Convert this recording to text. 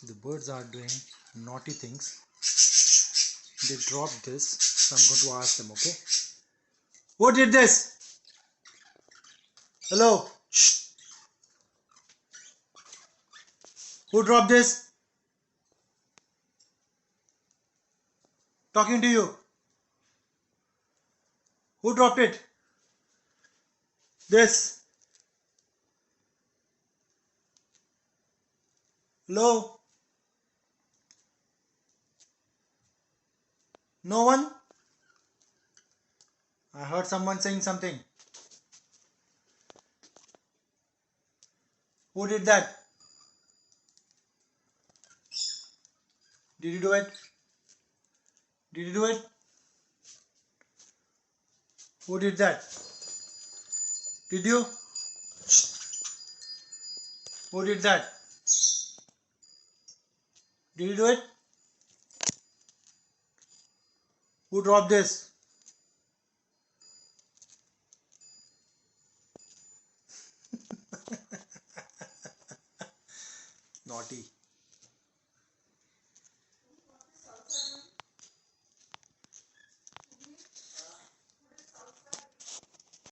The birds are doing naughty things. They dropped this, so I'm going to ask them, okay? Who did this? Hello? Shh. Who dropped this? Talking to you. Who dropped it? This. Hello? No one? I heard someone saying something. Who did that? Did you do it? Did you do it? Who did that? Did you? Who did that? Did you do it? Who dropped this? Naughty.